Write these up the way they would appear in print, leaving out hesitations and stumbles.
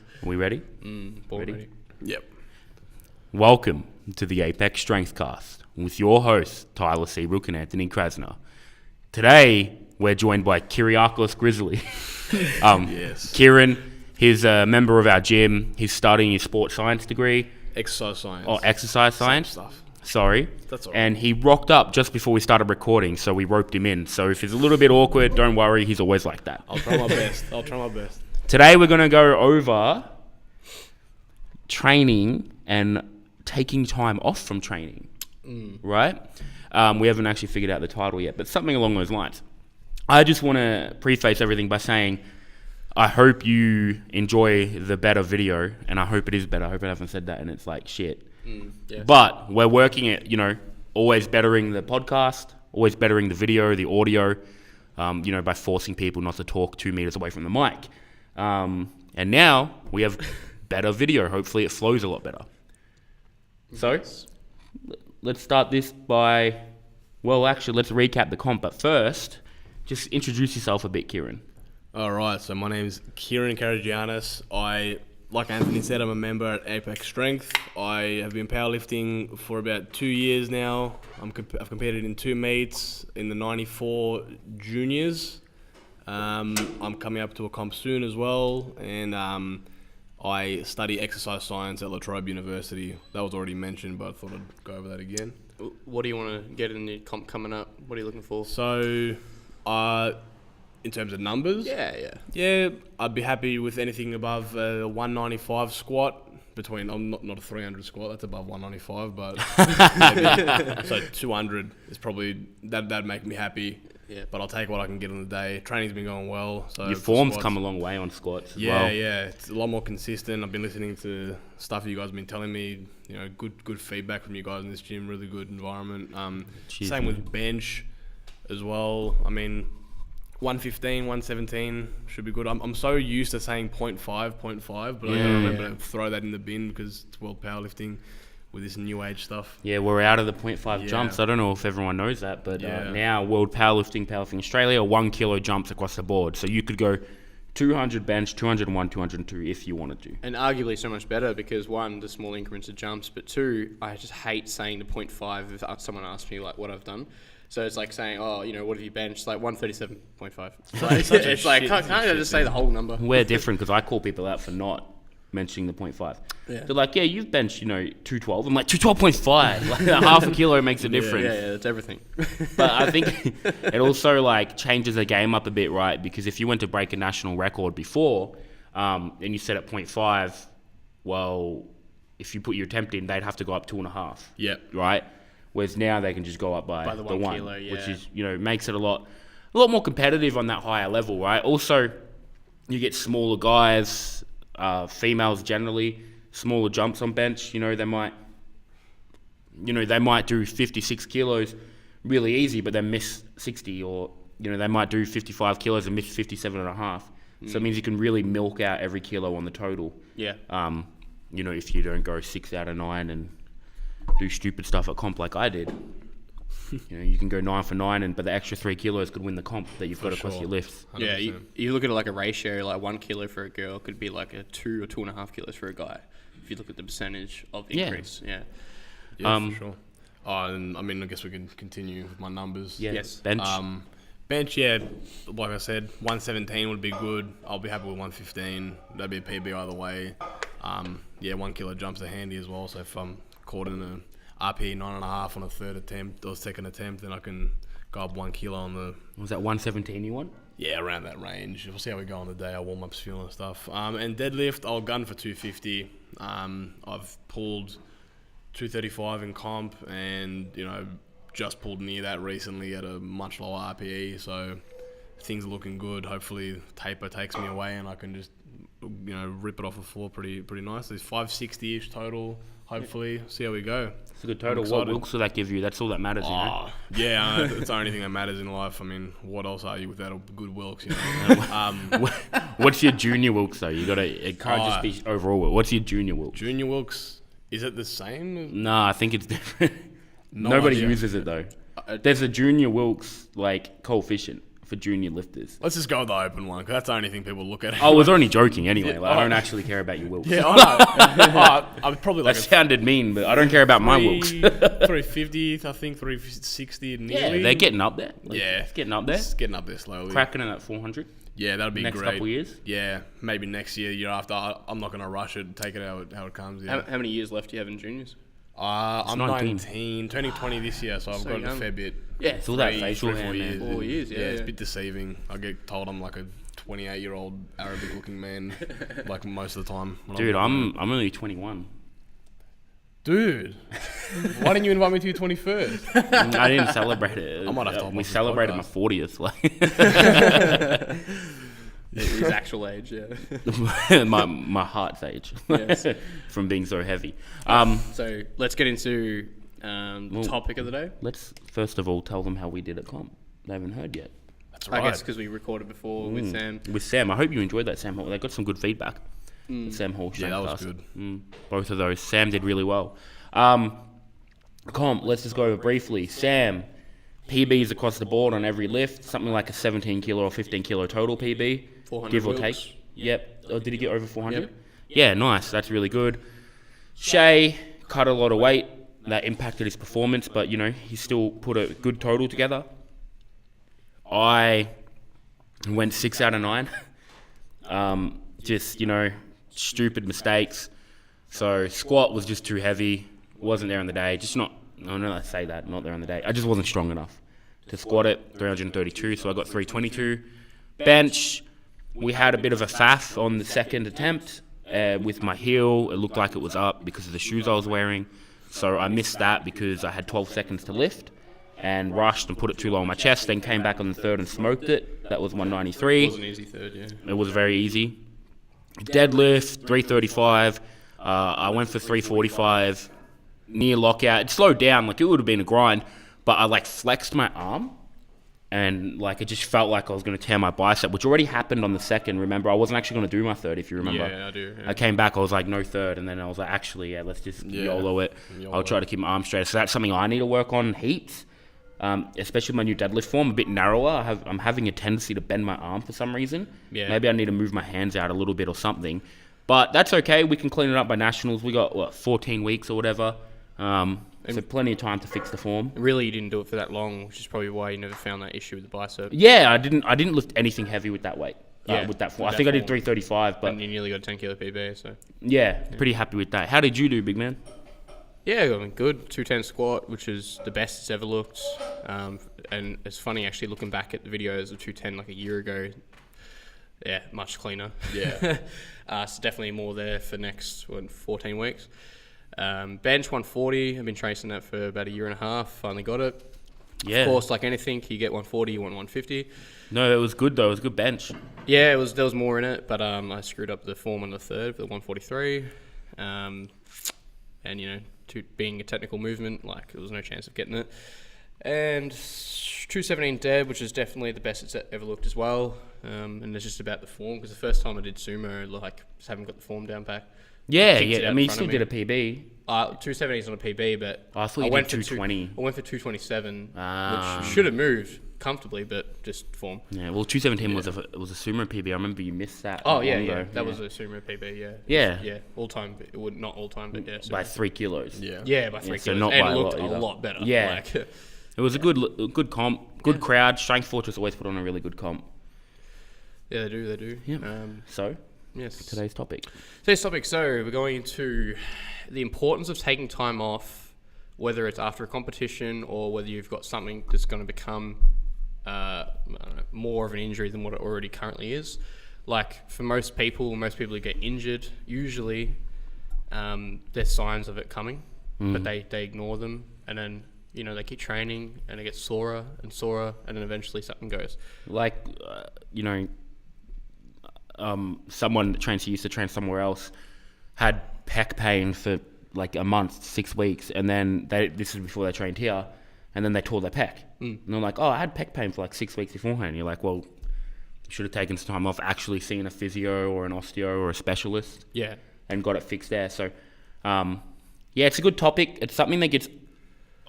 nice. Are we ready? Ready? Yep. Welcome to the Apex Strengthcast with your hosts, Tyler Seabrook and Anthony Krasner. Today, we're joined by Karagiannis Grizzly. Yes. Kyrin, he's a member of our gym. He's studying his sports science degree. Exercise science. Oh, exercise science. Stuff. Sorry. That's all right. And he rocked up just before we started recording, so we roped him in. So if it's a little bit awkward, don't worry, he's always like that. I'll try my best. Today we're going to go over training and taking time off from training, right? We haven't actually figured out the title yet, but something along those lines. I just want to preface everything by saying I hope you enjoy the better video, and I hope it is better. I hope I haven't said that and it's like shit. Yeah. But we're working at, always bettering the podcast, always bettering the video, the audio, by forcing people not to talk 2 meters away from the mic. And now we have better video. Hopefully it flows a lot better. So let's start this by, let's recap the comp. But first, just introduce yourself a bit, Kyrin. All right. So my name is Kyrin Karagiannis. Like Anthony said, I'm a member at Apex Strength. I have been powerlifting for about 2 years now. I've competed in 2 meets in the 94 juniors. I'm coming up to a comp soon as well, and I study exercise science at La Trobe University. That was already mentioned, but I thought I'd go over that again. What do you want to get in your comp coming up? What are you looking for? So, in terms of numbers, Yeah. I'd be happy with anything above a 195 squat. I'm not a 300 squat, that's above 195, but maybe, so 200 is probably that'd make me happy. Yeah. But I'll take what I can get on the day. Training's been going well. So Your form's come a long way on squats as well. Yeah, it's a lot more consistent. I've been listening to stuff you guys have been telling me. Good feedback from you guys in this gym. Really good environment. Cheers, same man. with bench as well. 115, 117 should be good. I'm so used to saying 0.5, but I gotta remember to throw that in the bin because it's world powerlifting with this new age stuff. Yeah, we're out of the 0.5 jumps. I don't know if everyone knows that, but now World Powerlifting Australia, 1 kilo jumps across the board. So you could go 200 bench, 201, 202 if you wanted to. And arguably so much better because one, the small increments of jumps, but two, I just hate saying the 0.5 if someone asks me like what I've done. So it's like saying, what have you benched? Like 137.5. It's like, can't I just say the whole number? We're different because I call people out for not mentioning the 0.5. Yeah. They're like, you've benched, 212. I'm like, 212.5. Like half a kilo makes a difference. Yeah, that's everything. But I think it also changes the game up a bit, right? Because if you went to break a national record before and you set at 0.5, well, if you put your attempt in, they'd have to go up 2.5. Yeah. Right? Whereas now they can just go up by the the 1 1 kilo, yeah. which is, makes it a lot more competitive on that higher level, right? Also, you get smaller guys, females generally, smaller jumps on bench. They might do 56 kilos really easy, but then miss 60, or they might do 55 kilos and miss 57.5. So it means you can really milk out every kilo on the total. Yeah. If you don't go 6 out of 9 and do stupid stuff at comp like I did. You can go 9 for 9, but the extra 3 kilos could win the comp that you've got across your lifts. 100%. Yeah, you look at it like a ratio, like 1 kilo for a girl could be like a 2 or 2.5 kilos for a guy. If you look at the percentage of increase, Yeah, for sure. And I guess we can continue with my numbers. Yeah. Yes. Bench. Bench, like I said, 117 would be good. I'll be happy with 115. That'd be a PB either way. 1 kilo jumps are handy as well. So if I'm caught in an RP 9.5 on a third attempt or second attempt, then I can go up 1 kilo on the... Was that 117 you want? Yeah, around that range. We'll see how we go on the day. Our warm-up's feeling and stuff. And deadlift, I'll gun for 250. I've pulled 235 in comp and, just pulled near that recently at a much lower RPE. So things are looking good. Hopefully taper takes me away and I can just, rip it off the floor pretty nicely. It's 560-ish total. Hopefully, see how we go. It's a good total. What wilks will that give you? That's all that matters, Yeah, it's the only thing that matters in life. What else are you without a good wilks, What's your junior wilks, though? It can't just be overall wilks. What's your junior wilks? Junior wilks, is it the same? No, I think it's different. Nobody uses it, though. There's a junior wilks, coefficient for junior lifters? Let's just go with the open one, because that's the only thing people look at. I was only joking anyway. Like, I don't actually care about your wilks. Yeah, I know. I'm probably like That sounded mean, but I don't care about my wilks. 350, I think 360 nearly. Yeah, they're getting up there. Like, Yeah. it's getting up there. It's getting up there slowly. Cracking it at 400. Yeah, that'd be Next great. couple years. Yeah, maybe next year after. I'm not going to rush it. Take it how it comes. Yeah. How many years left do you have in juniors? I'm 19. 19, turning 20 this year, so I've So got a young. fair bit. Yeah, It's all that 3, facial 4 hair, years. man. 4 years, yeah. It's a bit deceiving. I get told I'm like a 28-year-old Arabic-looking man, like most of the time. when Dude, I'm I'm only 21. Dude, why didn't you invite me to your 21st? I didn't celebrate it. I might have to hop We off this celebrated my podcast. 40th. Like His actual age, yeah. my heart's age. Yes. From being so heavy. So let's get into the topic of the day. Let's first of all tell them how we did at comp. They haven't heard yet. That's I right. guess because we recorded before with Sam. With Sam. I hope you enjoyed that Sam Hall. They got some good feedback. The Sam Hall Yeah, that was Strengthcast. good. Both of those. Sam did really well. Comp, let's just go over briefly. Sam, PBs across the board on every lift. Something like a 17 kilo or 15 kilo total PB. 400 give or wilks. take. Yep. Oh, did he get over 400? Yep. Yeah, nice. That's really good. Shay cut a lot of weight. That impacted his performance, but, you know, he still put a good total together. I went 6 out of 9. Just, you know, stupid mistakes. So squat was just too heavy. Wasn't there on the day. Just not, no, I say that, not there on the day. I just wasn't strong enough to squat it. 332, so I got 322. Bench, we had a bit of a faff on the second attempt with my heel. It looked like it was up because of the shoes I was wearing. So I missed that because I had 12 seconds to lift and rushed and put it too low on my chest. Then came back on the third and smoked it. That was 193. It was an easy third, yeah. It was very easy. Deadlift, 335. I went for 345. Near lockout. It slowed down. Like, it would have been a grind. But I, like, flexed my arm. And, like, it just felt like I was going to tear my bicep, which already happened on the second. Remember, I wasn't actually going to do my third, if you remember. Yeah, I do. Yeah. I came back, I was like, no third. And then I was like, actually, yeah, let's just YOLO it. I'll try to keep my arm straight. So that's something I need to work on heaps. Especially my new deadlift form, a bit narrower. I'm having a tendency to bend my arm for some reason. Yeah. Maybe I need to move my hands out a little bit or something. But that's okay. We can clean it up by nationals. We got, 14 weeks or whatever. So plenty of time to fix the form. Really, you didn't do it for that long, which is probably why you never found that issue with the bicep. Yeah, I didn't lift anything heavy with that weight. Yeah, with that form. with I think that I did form. 335, but And you nearly got a 10 kilo PB, so. yeah, pretty happy with that. How did you do, big man? Yeah, I mean, good. 210 squat, which is the best it's ever looked. And it's funny, actually, looking back at the videos of 210 like a year ago. Yeah, much cleaner. Yeah. So definitely more there for next 14 weeks. Bench 140. I've been tracing that for about a year and a half. Finally got it. Yeah. Of course, like anything, you get 140, you want 150. No, it was good though. It was a good bench. Yeah, there was more in it, but I screwed up the form on the third for the 143. And, you know, being a technical movement, like, there was no chance of getting it. And 217 dead, which is definitely the best it's ever looked as well. And it's just about the form, because the first time I did sumo, like, just haven't got the form down pat. Yeah, Kicked it yeah. out I mean, you in still front did a of PB. 270 is on a PB, but I thought you went did for 220. I went for 227, Ah. which should have moved comfortably, but just form. Yeah, well, 217 was a sumo PB. I remember you missed that. Oh not yeah, long yeah, ago. that was a sumo PB. Yeah, Yeah. yeah, all time. It would not all time, but yeah, by sumo. 3 kilos. Yeah. Yeah, by 3 so kilos, not and by it a looked lot a either. lot better. Yeah. like, It was a good comp, good crowd. Strength Fortress always put on a really good comp. yeah, they do. Yeah. So Yes. today's topic. Today's topic. So we're going into the importance of taking time off, whether it's after a competition or whether you've got something that's going to become I don't know, more of an injury than what it already currently is. Like, for most people who get injured, usually there's signs of it coming, but they ignore them, and then, you know, they keep training and it gets sorer and sorer, and then eventually something goes. Like, you know, someone that used to train somewhere else had pec pain for like a month, 6 weeks, and then this is before they trained here, and then they tore their pec. And they're like, oh, I had pec pain for like 6 weeks beforehand. You're like, well, you should have taken some time off, actually seen a physio or an osteo or a specialist, Yeah. and got it fixed there. So, yeah, it's a good topic. It's something that gets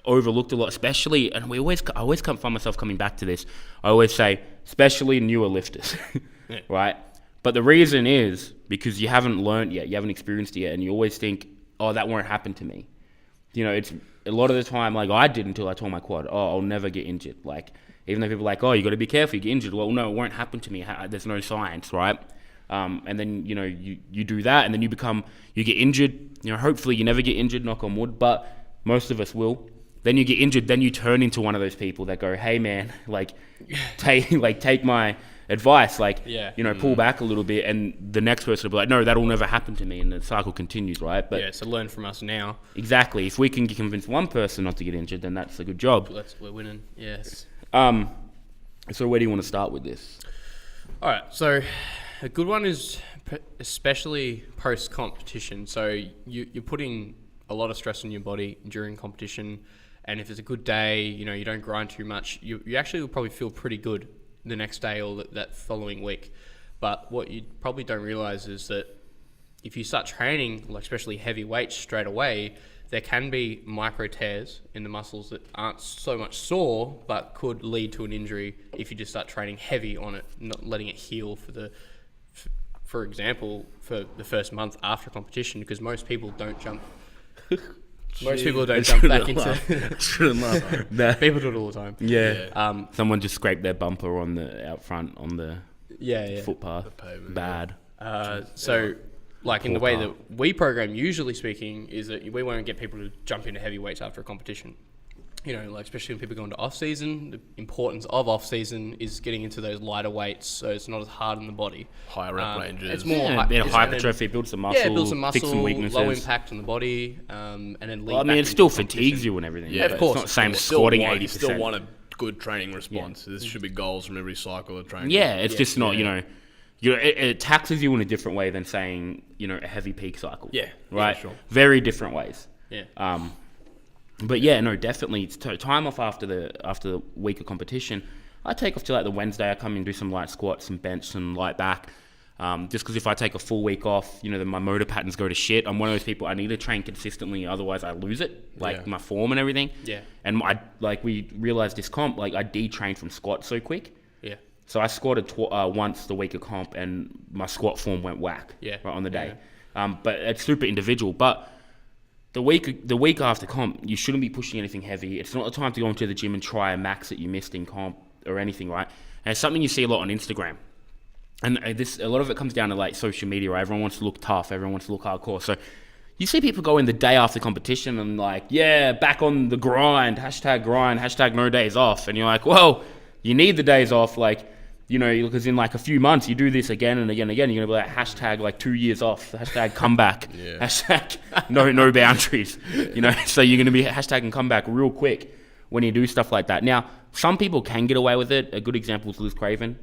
overlooked a lot, especially, and I always find myself coming back to this. I always say, especially newer lifters, right? But the reason is because you haven't learned yet, you haven't experienced it yet, and you always think, oh, that won't happen to me. You know, it's a lot of the time, like I did until I tore my quad. Oh, I'll never get injured. Like, even though people are like, oh, you got to be careful, you get injured. Well, no, it won't happen to me. There's no science, right? And then, you know, you do that, and then you get injured. You know, hopefully you never get injured, knock on wood, but most of us will. Then you get injured, then you turn into one of those people that go, hey man, like take my advice, pull back a little bit, and the next person will be like, no, that'll never happen to me, and the cycle continues, right? But so learn from us now. Exactly. If we can convince one person not to get injured, then that's a good job. We're winning. Yes. So where do you want to start with this? All right. So a good one is especially post-competition. So you're putting a lot of stress on your body during competition, and if it's a good day, you know, you don't grind too much, you actually will probably feel pretty good the next day or that following week. But what you probably don't realize is that if you start training, like especially heavy weights straight away, there can be micro tears in the muscles that aren't so much sore, but could lead to an injury if you just start training heavy on it, not letting it heal for example, for the first month after competition, because most people don't jump. Most people don't jump back into. People do it all the time. Yeah. Someone just scraped their bumper on the out front on the footpath. The pavement, Bad. So, like in the way that we program, usually speaking, is that we won't get people to jump into heavy weights after a competition. You know, like especially when people go into off season, the importance of off season is getting into those lighter weights, so it's not as hard on the body. Higher rep ranges. It's more hypertrophy, builds some muscle, fix some weaknesses. Low impact on the body, and then. Well, I mean, it still fatigues you and everything. Yeah, of course. It's not the same as squatting 80%. You still want a good training response. Yeah. There should be goals from every cycle of training. Yeah, it's just not, you know, it taxes you in a different way than saying, you know, a heavy peak cycle. Yeah, right. Sure. Very different ways. Yeah. But yeah, no, definitely. It's time off after the week of competition. I take off till like the Wednesday. I come in and do some light squats, some bench, some light back. Just because if I take a full week off, you know, then my motor patterns go to shit. I'm one of those people, I need to train consistently, otherwise I lose it, my form and everything. Yeah. And we realized this comp, I detrained from squat so quick. Yeah. So I squatted once the week of comp, and my squat form went whack right on the day. Yeah. But it's super individual. But the week after comp, you shouldn't be pushing anything heavy. It's not the time to go into the gym and try a max that you missed in comp or anything, right? And it's something you see a lot on Instagram. And a lot of it comes down to like social media, right? Everyone wants to look tough. Everyone wants to look hardcore. So you see people go in the day after competition and like, yeah, back on the grind, hashtag no days off. And you're like, well, you need the days off. Like, you know, because in like a few months, you do this again and again and again. You're going to be like, hashtag like 2 years off, hashtag comeback, hashtag no boundaries, you know. So you're going to be hashtagging comeback real quick when you do stuff like that. Now, some people can get away with it. A good example is Liz Craven.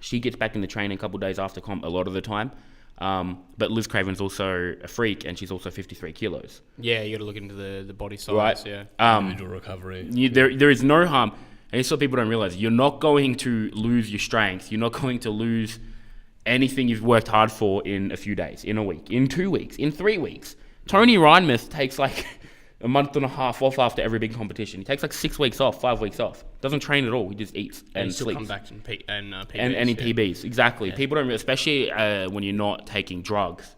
She gets back in the training a couple of days after comp a lot of the time. But Liz Craven's also a freak, and she's also 53 kilos. Yeah, you got to look into the body size. Right. Yeah. Individual recovery. There is no harm. And it's what people don't realize. You're not going to lose your strength. You're not going to lose anything you've worked hard for in a few days, in a week, in 2 weeks, in 3 weeks. Tony Reinmuth takes like a month and a half off after every big competition. He takes like 6 weeks off, 5 weeks off. Doesn't train at all. He just eats and sleeps. Come back and PBs. And any PBs, exactly. Yeah. People don't, especially when you're not taking drugs.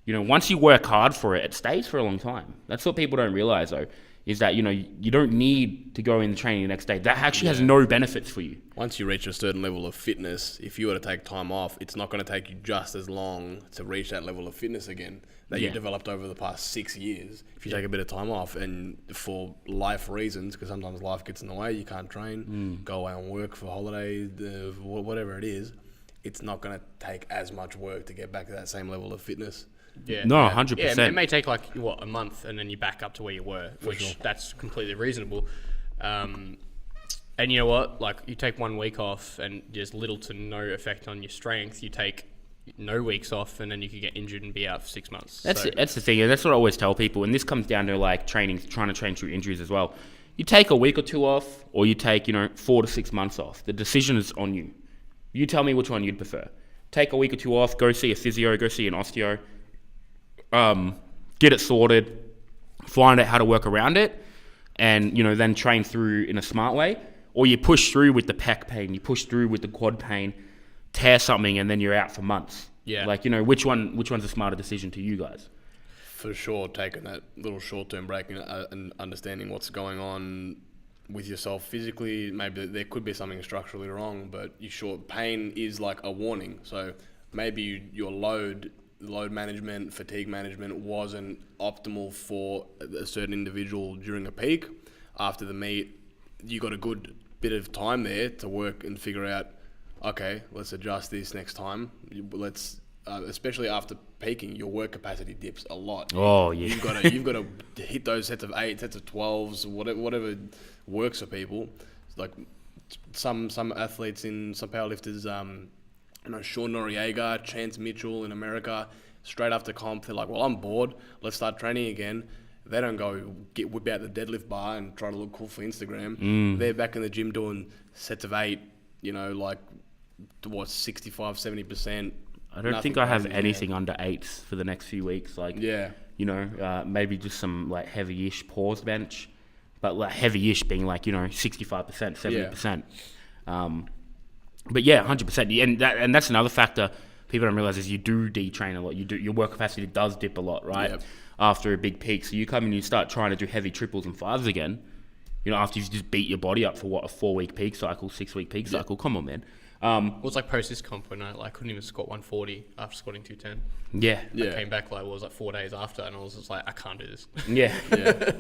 You know, once you work hard for it, it stays for a long time. That's what people don't realize, though. Is that, you know, you don't need to go in the training the next day. That actually has no benefits for you. Once you reach a certain level of fitness, if you were to take time off, it's not going to take you just as long to reach that level of fitness again that you developed over the past 6 years. If you take a bit of time off and for life reasons, because sometimes life gets in the way, you can't train, go away and work for holidays, whatever it is, it's not going to take as much work to get back to that same level of fitness. Yeah. No, 100%. Yeah, it may take like a month, and then you back up to where you were, which that's completely reasonable. And you know what? Like, you take 1 week off, and there's little to no effect on your strength. You take no weeks off, and then you could get injured and be out for 6 months. That's the thing. And that's what I always tell people. And this comes down to like trying to train through injuries as well. You take a week or two off, or you take 4 to 6 months off. The decision is on you. You tell me which one you'd prefer. Take a week or two off. Go see a physio. Go see an osteo. Get it sorted, find out how to work around it. and, you know, then train through in a smart way, or you push through with the pec pain, you push through with the quad pain, tear something, and then you're out for months. Yeah. Like, you know, which one's a smarter decision to you guys? For sure, taking that little short-term break and understanding what's going on with yourself physically. Maybe there could be something structurally wrong, but pain is like a warning. So maybe your load management, fatigue management wasn't optimal for a certain individual during a peak. After the meet, you got a good bit of time there to work and figure out, okay, let's adjust this next time. Let's especially after peaking, your work capacity dips a lot. Oh yeah, you've got to hit those sets of 8, sets of 12s, whatever works for people. Like some athletes some powerlifters, Sean Noriega, Chance Mitchell in America, straight after comp, they're like, well, I'm bored, let's start training again. They don't go whip out the deadlift bar and try to look cool for Instagram. They're back in the gym doing sets of 8, like 65, 70%. I don't think I have anything under 8s for the next few weeks. Like, maybe just some like heavy-ish pause bench, but like heavy-ish being like, 65%, 70%. But yeah, 100%. And that's another factor people don't realize is you do detrain a lot. Your work capacity does dip a lot, right? Yep. After a big peak. So you come and you start trying to do heavy triples and 5s again, after you've just beat your body up for what, a 4-week peak cycle, 6-week peak cycle. Come on, man. It was like post this comp when I couldn't even squat 140 after squatting 210. Yeah. I came back it was like 4 days after, and I was just like, I can't do this. Yeah.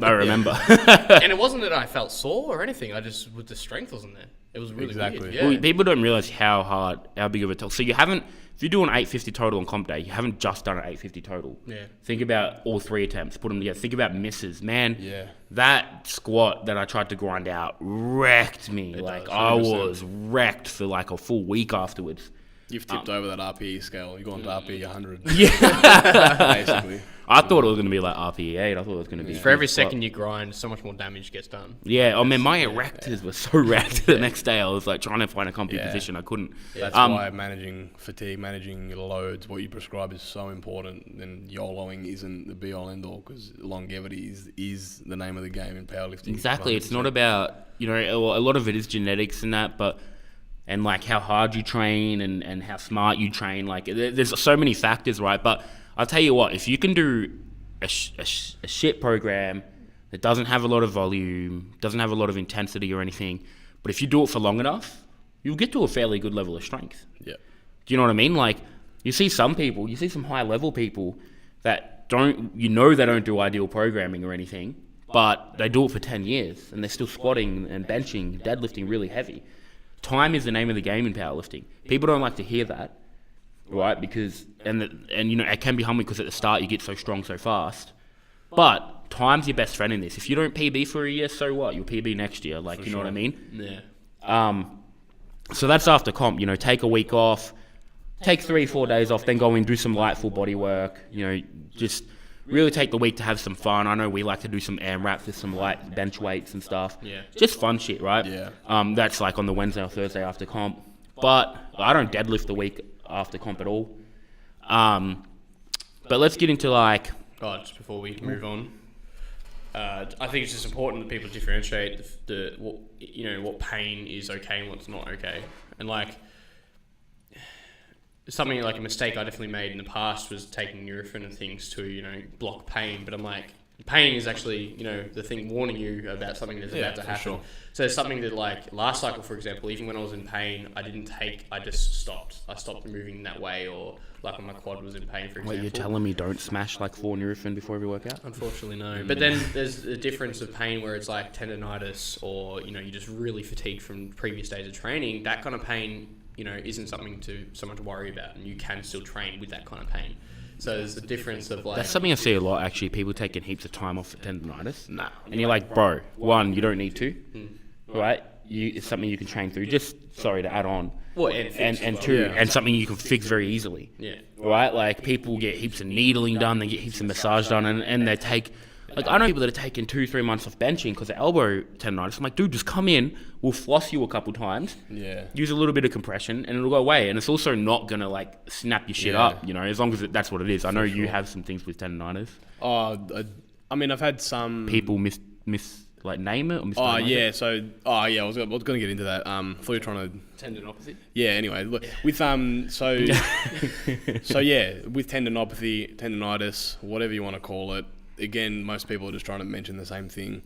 I remember. And it wasn't that I felt sore or anything. The strength wasn't there. It was really weird. Yeah. Well, people don't realize how big of a toll. So if you do an 850 total on comp day, you haven't just done an 850 total. Yeah. Think about all 3 attempts, put them together. Think about misses. Man, that squat that I tried to grind out wrecked me. I was wrecked for like a full week afterwards. You've tipped over that RPE scale. You've gone to RPE 100. Yeah. Basically. I thought it was going to be like RPE 8. I thought it was going to be... For every second you grind, so much more damage gets done. Yeah. Oh, man, my erectors were so wrecked the next day. I was like trying to find a comfy position. I couldn't. That's why managing fatigue, managing your loads, what you prescribe is so important. And YOLOing isn't the be-all, end-all, because longevity is the name of the game in powerlifting. Exactly. 100%. It's not about, a lot of it is genetics and that, and like how hard you train and how smart you train. Like there's so many factors, right? But I'll tell you what, if you can do a shit program that doesn't have a lot of volume, doesn't have a lot of intensity or anything, but if you do it for long enough, you'll get to a fairly good level of strength. Yeah. Do you know what I mean? Like you see some high level people that they don't do ideal programming or anything, but they do it for 10 years and they're still squatting and benching, deadlifting really heavy. Time is the name of the game in powerlifting. People don't like to hear that, right? Because it can be humbling because at the start you get so strong so fast. But time's your best friend in this. If you don't PB for a year, so what? You'll PB next year. Like, what I mean? Yeah. So that's after comp. Take a week off, take 3-4 days off, then go in, do some light full body work. Just really take the week to have some fun. I know we like to do some AMRAPs with some light bench weights and stuff. Yeah. Just fun shit, right? Yeah. That's like on the Wednesday or Thursday after comp. But I don't deadlift the week after comp at all. But let's get into just before we move on, I think it's just important that people differentiate what pain is okay and what's not okay. And something like a mistake I definitely made in the past was taking Nurofen and things to, block pain. But I'm like, pain is actually, the thing warning you about something that's about to happen. Sure. So it's something that last cycle, for example, even when I was in pain, I just stopped. I stopped moving that way, or when my quad was in pain, for example. Wait, you're telling me don't smash 4 Nurofen before every workout? Unfortunately, no. But then there's a difference of pain where it's like tendonitis, or, you're just really fatigued from previous days of training. That kind of pain, isn't something to someone to worry about, and you can still train with that kind of pain. So there's a difference of That's something I see a lot, actually. People taking heaps of time off for tendonitis. Nah. And you're like, bro, one, you don't need to, right? It's something you can train through. Just, sorry to add on. Well, and two, and something you can fix very easily. Yeah. Right? People get heaps of needling done, they get heaps of massage done, and they take... I know people that are taking 2-3 months off benching because of elbow tendonitis. I'm like, dude, just come in. We'll floss you a couple times. Yeah. Use a little bit of compression, and it'll go away. And it's also not gonna snap your shit up. As long as that's what it is. I know you have some things with tendonitis. I've had some people like name it or Oh misdiagnose yeah, it? I was going to get into that. Thought you were trying to. Tendinopathy. Yeah. Anyway, look, with so yeah, with tendinitis, whatever you want to call it. Again, most people are just trying to mention the same thing.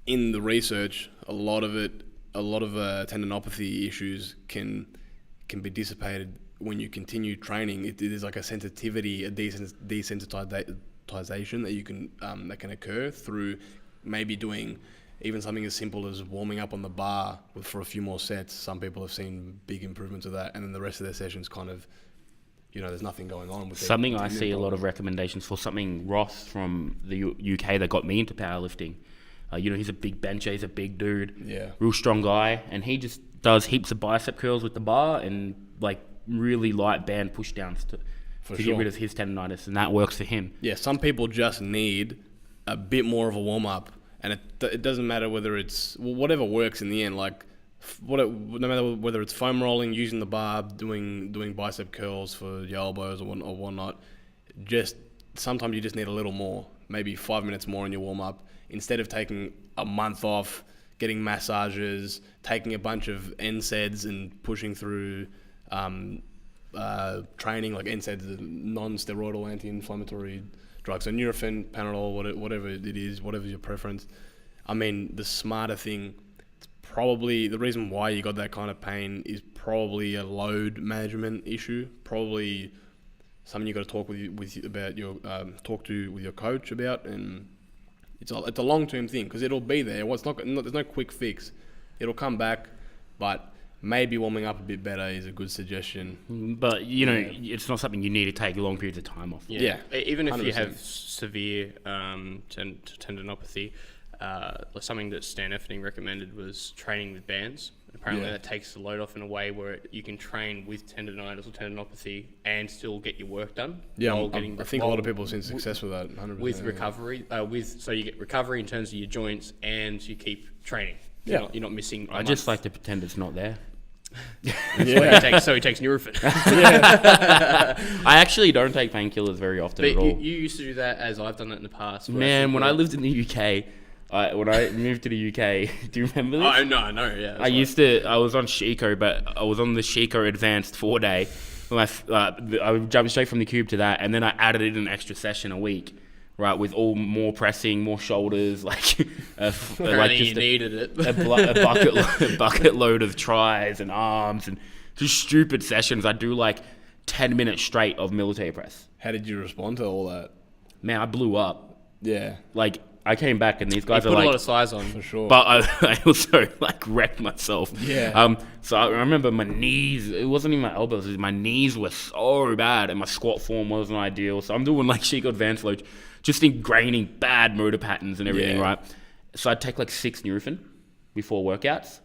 In the research, a lot of tendinopathy issues can be dissipated when you continue training. It is like a sensitivity, a desensitization that you can that can occur through maybe doing even something as simple as warming up on the bar for a few more sets. Some people have seen big improvements of that, and then the rest of their sessions kind of, there's nothing going on with something I see a lot of recommendations for. Something Ross from the UK that got me into powerlifting. He's a big bencher, he's a big dude, real strong guy, and he just does heaps of bicep curls with the bar and like really light band push downs to get rid of his tendinitis, and that works for him. Yeah, some people just need a bit more of a warm up, and it doesn't matter whether it's whatever works in the end. Like, no matter whether it's foam rolling, using the bar, doing bicep curls for your elbows or whatnot. Just sometimes you just need a little more, maybe 5 minutes more in your warm up, instead of taking a month off, getting massages, taking a bunch of NSAIDs and pushing through training. Like NSAIDs, non-steroidal anti-inflammatory drugs, so Nurofen, Panadol, whatever it is, whatever your preference. I mean, the smarter thing, it's probably the reason why you got that kind of pain is probably a load management issue. Probably something you got to talk with your coach about, and it's a long-term thing because it'll be there. Well, there's no quick fix. It'll come back, but maybe warming up a bit better is a good suggestion. But it's not something you need to take long periods of time off. Yeah. Even if 100%. you have severe tendinopathy, something that Stan Efferding recommended was training with bands. Apparently that takes the load off in a way where you can train with tendinitis or tendinopathy and still get your work done. Yeah, I think a lot of people have seen success with that. 100%, with recovery, so you get recovery in terms of your joints and you keep training. You're not missing. I just like to pretend it's not there. So he takes Nurofen. I actually don't take painkillers very often at all. You used to do that, as I've done it in the past. Man, when I lived in the UK, when I moved to the UK, do you remember this? Oh no, yeah. I was on Chico, but I was on the Chico Advanced 4-day. I jumped straight from the cube to that, and then I added in an extra session a week, right, with more pressing, more shoulders, needed it. a bucket load of tries and arms and just stupid sessions. I do like 10 minutes straight of military press. How did you respond to all that? Man, I blew up. Yeah. Like, I came back and these guys put are like... a lot of size on. For sure. But I also wrecked myself. Yeah. So I remember my knees, it wasn't even my elbows, my knees were so bad and my squat form wasn't ideal. So I'm doing Chico Advanced loads, just ingraining bad motor patterns and everything, right? So I'd take 6 Nurofen before workouts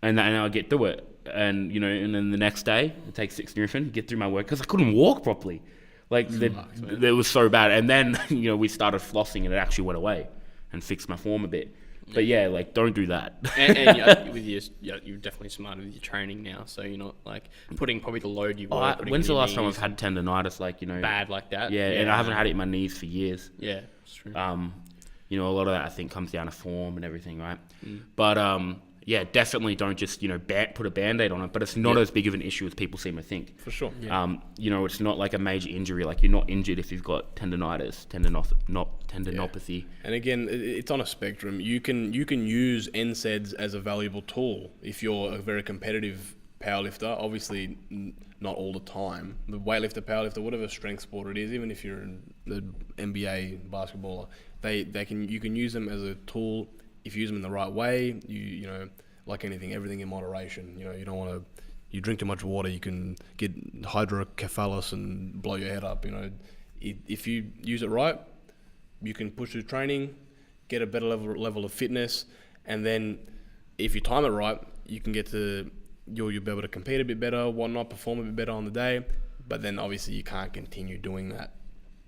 and then I'd get through it. And, and then the next day I'd take 6 Nurofen, get through my work because I couldn't walk properly. It was so bad. And then, we started flossing and it actually went away and fixed my form a bit. But don't do that. and you're definitely smarter with your training now. So you're not putting probably the load you were. When's the last time I've had tendinitis? Bad like that. Yeah, and I haven't had it in my knees for years. Yeah, it's true. A lot of that I think comes down to form and everything, right? But definitely don't just put a band-aid on it. But it's not as big of an issue as people seem to think. For sure. Yeah. It's not like a major injury. Like, you're not injured if you've got tendinitis, tendinopathy. Yeah. And again, it's on a spectrum. You can use NSAIDs as a valuable tool if you're a very competitive powerlifter. Obviously, not all the time. The weightlifter, powerlifter, whatever strength sport it is, even if you're the NBA basketballer, you can use them as a tool. If you use them in the right way, like anything, everything in moderation. You don't want to. You drink too much water, you can get hydrocephalus and blow your head up. If you use it right, you can push through training, get a better level of fitness, and then if you time it right, you can get to you'll be able to compete a bit better, whatnot, perform a bit better on the day. But then obviously you can't continue doing that.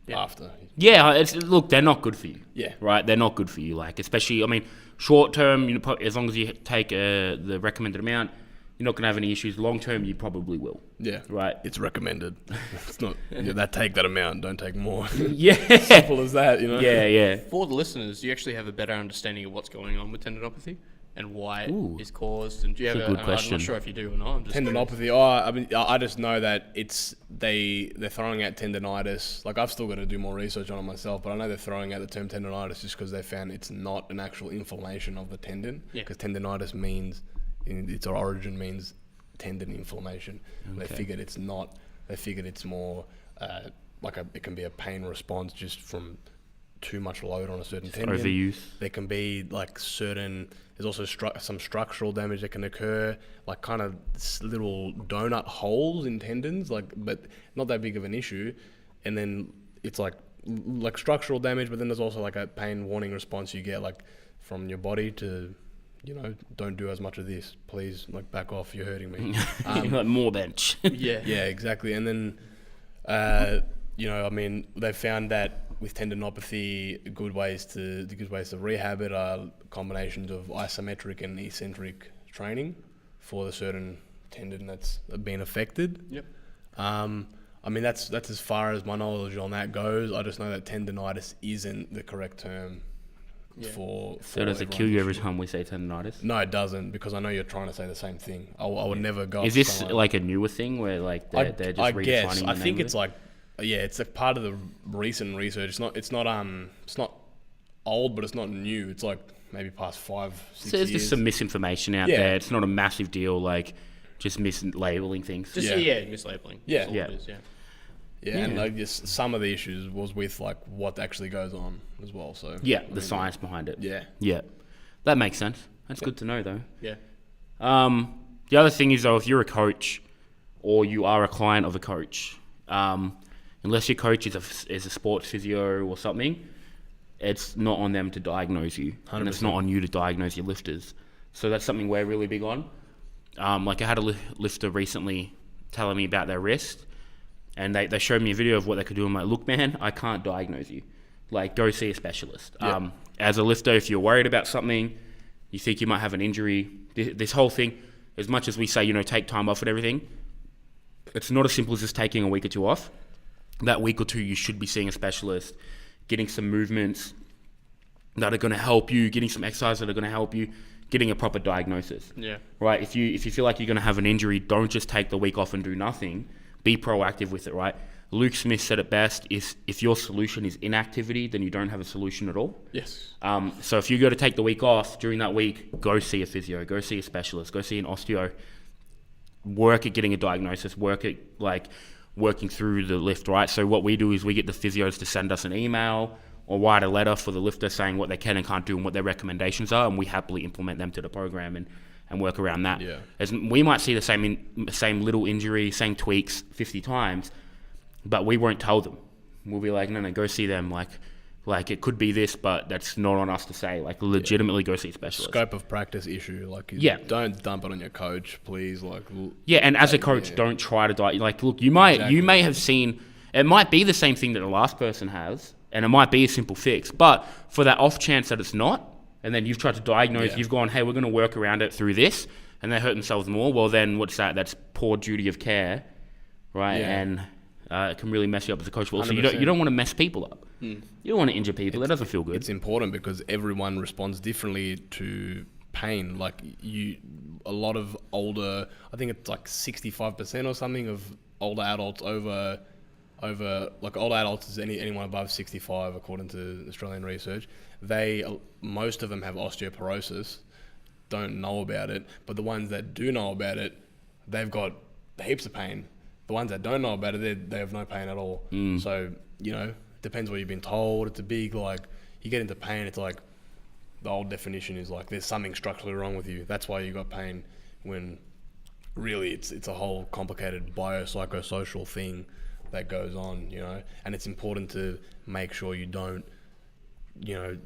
After. Yeah, look, they're not good for you. Yeah. Right? They're not good for you. Especially, short term, as long as you take the recommended amount, you're not going to have any issues. Long term, you probably will. Yeah. Right. It's recommended. It's not take that amount, don't take more. Yeah. Simple as that, you know. Yeah. For the listeners, do you actually have a better understanding of what's going on with tendinopathy and why it is caused? And do you have That's a good question. I'm not sure if you do or not. I'm just Tendinopathy. I just know that they're throwing out tendinitis. Like, I've still got to do more research on it myself, but I know they're throwing out the term tendinitis just because they found it's not an actual inflammation of the tendon. Because tendinitis means, in its origin, means tendon inflammation. Okay. They figured it's not. They figured it's more it can be a pain response just from too much load on a certain tendon. Overuse. There can be there's also some structural damage that can occur, like kind of little donut holes in tendons, but not that big of an issue. And then it's like structural damage, but then there's also like a pain warning response you get like from your body to, don't do as much of this, please, like back off, you're hurting me. Like more bench. Yeah, exactly. And then, they found that with tendinopathy, good ways to rehab it are combinations of isometric and eccentric training for the certain tendon that's been affected. Yep. That's as far as my knowledge on that goes. I just know that tendinitis isn't the correct term for So does it kill you every time we say tendinitis? No, it doesn't, because I know you're trying to say the same thing. I would never go. Is this like a newer thing where like they're just redefining guess. the I name think of it's it? like, it's a part of the recent research. It's not old, but it's not new. It's like maybe past 5-6 years. So there's just some misinformation out there. It's not a massive deal, like just mislabeling things. mislabeling. Yeah. That's all it is, Yeah, and like just some of the issues was with like what actually goes on as well. So the science behind it. Yeah. That makes sense. That's good to know, though. Yeah. The other thing is, though, if you're a coach or you are a client of a coach, unless your coach is a sports physio or something, it's not on them to diagnose you. 100%. And it's not on you to diagnose your lifters. So that's something we're really big on. Like I had a lifter recently telling me about their wrist, and they showed me a video of what they could do. I'm like, look, man, I can't diagnose you. Like, go see a specialist. Yep. As a lifter, if you're worried about something, you think you might have an injury, this whole thing, as much as we say, take time off and everything, it's not as simple as just taking a week or two off. That week or two, you should be seeing a specialist, getting some movements that are going to help you, getting some exercise that are going to help you, getting a proper diagnosis. Yeah. Right? If you feel like you're going to have an injury, don't just take the week off and do nothing. Be proactive with it, right? Luke Smith said it best, if your solution is inactivity, then you don't have a solution at all. Yes. So if you go to take the week off, during that week, go see a physio, go see a specialist, go see an osteo, work at getting a diagnosis, work at working through the lift, right? So what we do is we get the physios to send us an email or write a letter for the lifter saying what they can and can't do and what their recommendations are, and we happily implement them to the program and work around that. Yeah. As we might see the same little injury, same tweaks 50 times, but we won't tell them. We'll be like, no, go see them. Like it could be this, but that's not on us to say. Like, legitimately go see a specialist. Scope of practice issue. Like, don't dump it on your coach, please. Like, and as a coach, don't try to like, look, you may have seen, it might be the same thing that the last person has, and it might be a simple fix, but for that off chance that it's not, and then you've tried to diagnose, you've gone, hey, we're going to work around it through this, and they hurt themselves more. Well, then what's that? That's poor duty of care, right? Yeah. And it can really mess you up as a coach. Also, you don't want to mess people up. You don't want to injure people. That doesn't feel good. It's important because everyone responds differently to pain. Like, a lot of older, I think it's like 65% or something of older adults over older adults is anyone above 65 according to Australian research. Most of them have osteoporosis, don't know about it, but the ones that do know about it, they've got heaps of pain. The ones that don't know about it, they have no pain at all. So, depends what you've been told. It's a big, you get into pain, it's like, the old definition is like, there's something structurally wrong with you. That's why you got pain, when really it's a whole complicated biopsychosocial thing that goes on, and it's important to make sure you don't,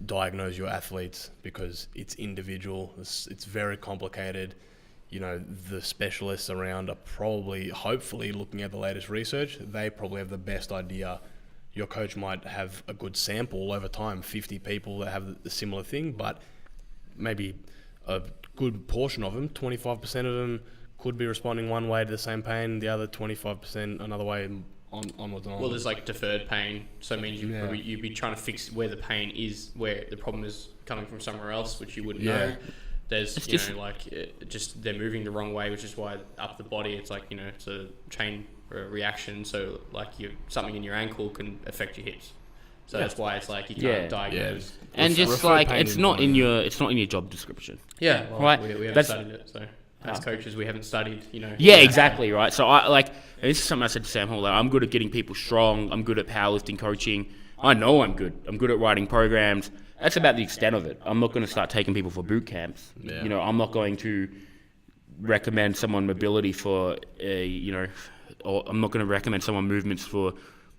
diagnose your athletes, because it's individual. It's very complicated. The specialists around are hopefully looking at the latest research. They probably have the best idea. Your coach might have a good sample over time, 50 people that have a similar thing, but maybe a good portion of them, 25% of them, could be responding one way to the same pain, the other 25% another way onwards and onwards. Well, there's like deferred pain, so it means you'd be trying to fix where the pain is, where the problem is coming from somewhere else, which you wouldn't know. There's, just they're moving the wrong way, which is why up the body, it's like, it's a chain reaction. So like something in your ankle can affect your hips. So that's why it's like you can't diagnose. And just like it's not in your job description. Yeah, well, right. We haven't studied it, so as coaches we haven't studied. Yeah, exactly right. So this is something I said to Sam Hall. Like, I'm good at getting people strong. I'm good at powerlifting coaching. I know I'm good. I'm good at writing programs. That's about the extent of it. I'm not going to start taking people for boot camps. Yeah. I'm not going to recommend someone mobility for or I'm not going to recommend someone movements for,